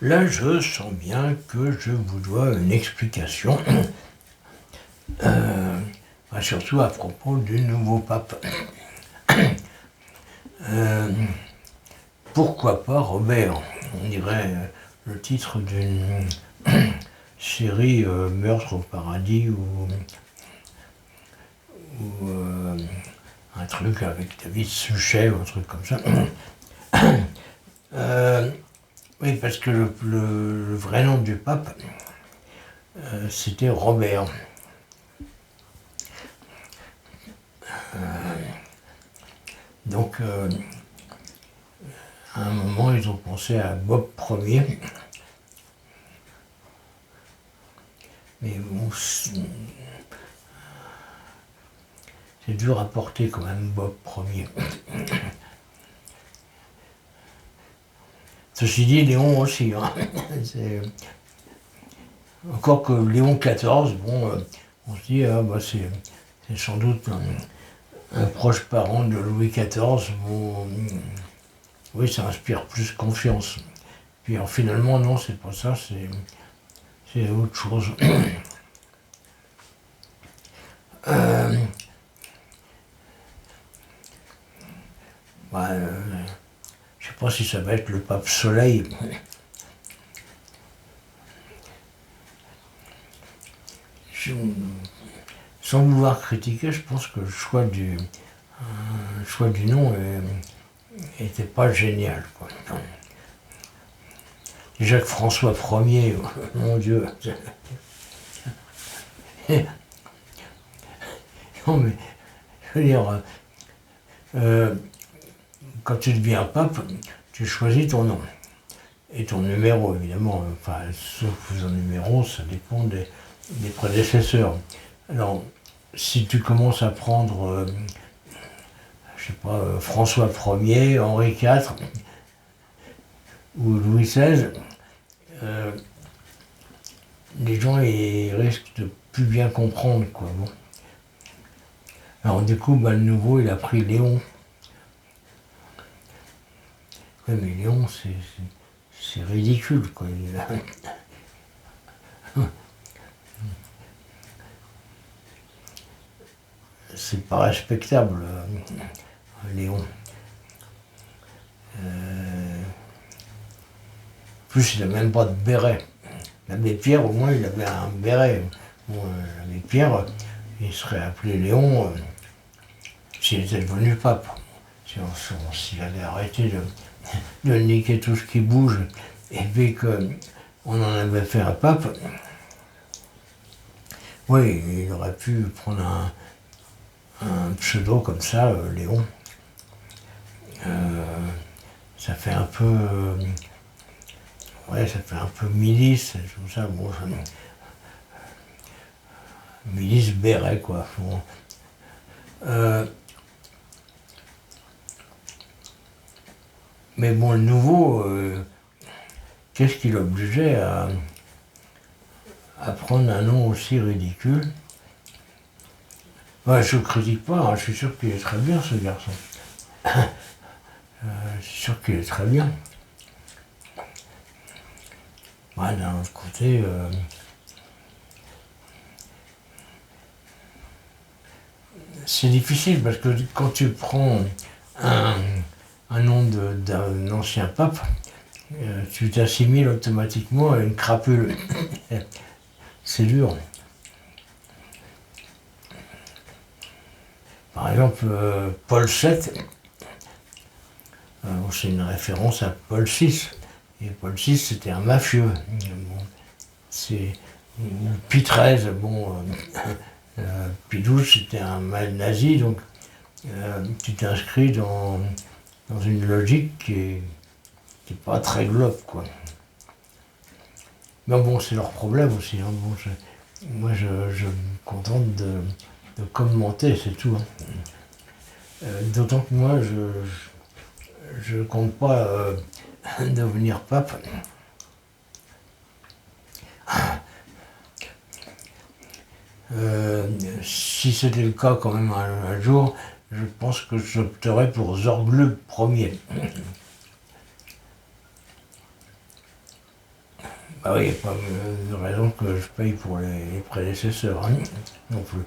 Là, je sens bien que je vous dois une explication, surtout à propos du nouveau pape. Pourquoi pas Robert? On dirait le titre d'une série Meurtre au paradis ou un truc avec David Suchet ou un truc comme ça. Oui, parce que le vrai nom du pape, c'était Robert. Donc, à un moment, ils ont pensé à Bob Ier. Mais bon, c'est dur à porter quand même, Bob Ier. Ceci dit, Léon aussi. Hein. Encore que Léon XIV, bon, on se dit, c'est sans doute un proche parent de Louis XIV. Bon, oui, ça inspire plus confiance. Puis alors, finalement, non, c'est pas ça, c'est autre chose. Je sais pas si ça va être le pape Soleil. Sans vouloir critiquer, je pense que le choix du nom était pas génial. Quoi. Déjà que François Ier, mon Dieu. Non mais, je veux dire, quand tu deviens pape, tu choisis ton nom. Et ton numéro, évidemment. Enfin, sauf un numéro, ça dépend des prédécesseurs. Alors, si tu commences à prendre, je sais pas, François Ier, Henri IV ou Louis XVI, les gens ils risquent de plus bien comprendre, quoi. Bon. Alors du coup, le nouveau, il a pris Léon. Ouais, mais Léon, c'est ridicule, quoi. C'est pas respectable, Léon. En plus, il n'a même pas de béret. L'abbé Pierre, au moins, il avait un béret. Bon, l'abbé Pierre, il serait appelé Léon s'il était devenu pape. S'il avait arrêté de niquer tout ce qui bouge, et puis qu'on en avait fait un pape, oui, il aurait pu prendre un pseudo comme ça, Léon. Ça fait un peu... ça fait un peu milice, tout ça. Bon, milice béret, quoi. Bon. Mais bon, le nouveau, qu'est-ce qui l'obligeait à prendre un nom aussi ridicule? Je ne critique pas, hein, je suis sûr qu'il est très bien, ce garçon. Je suis sûr qu'il est très bien. D'un autre côté, c'est difficile parce que quand tu prends un nom d'un ancien pape, tu t'assimiles automatiquement à une crapule. C'est dur. Par exemple, Paul VII, c'est une référence à Paul VI. Et Paul VI, c'était un mafieux. Bon, c'est Pie XIII, Pie XII, c'était un mal nazi, donc tu t'inscris dans une logique qui est pas très globe, quoi. Mais bon, c'est leur problème aussi. Hein. Bon, moi, je me contente de commenter, c'est tout. Hein. D'autant que moi, je compte pas devenir pape. Si c'était le cas quand même un jour, je pense que j'opterais pour Zorglub Ier. Bah oui, il n'y a pas de raison que je paye pour les prédécesseurs, hein, non plus.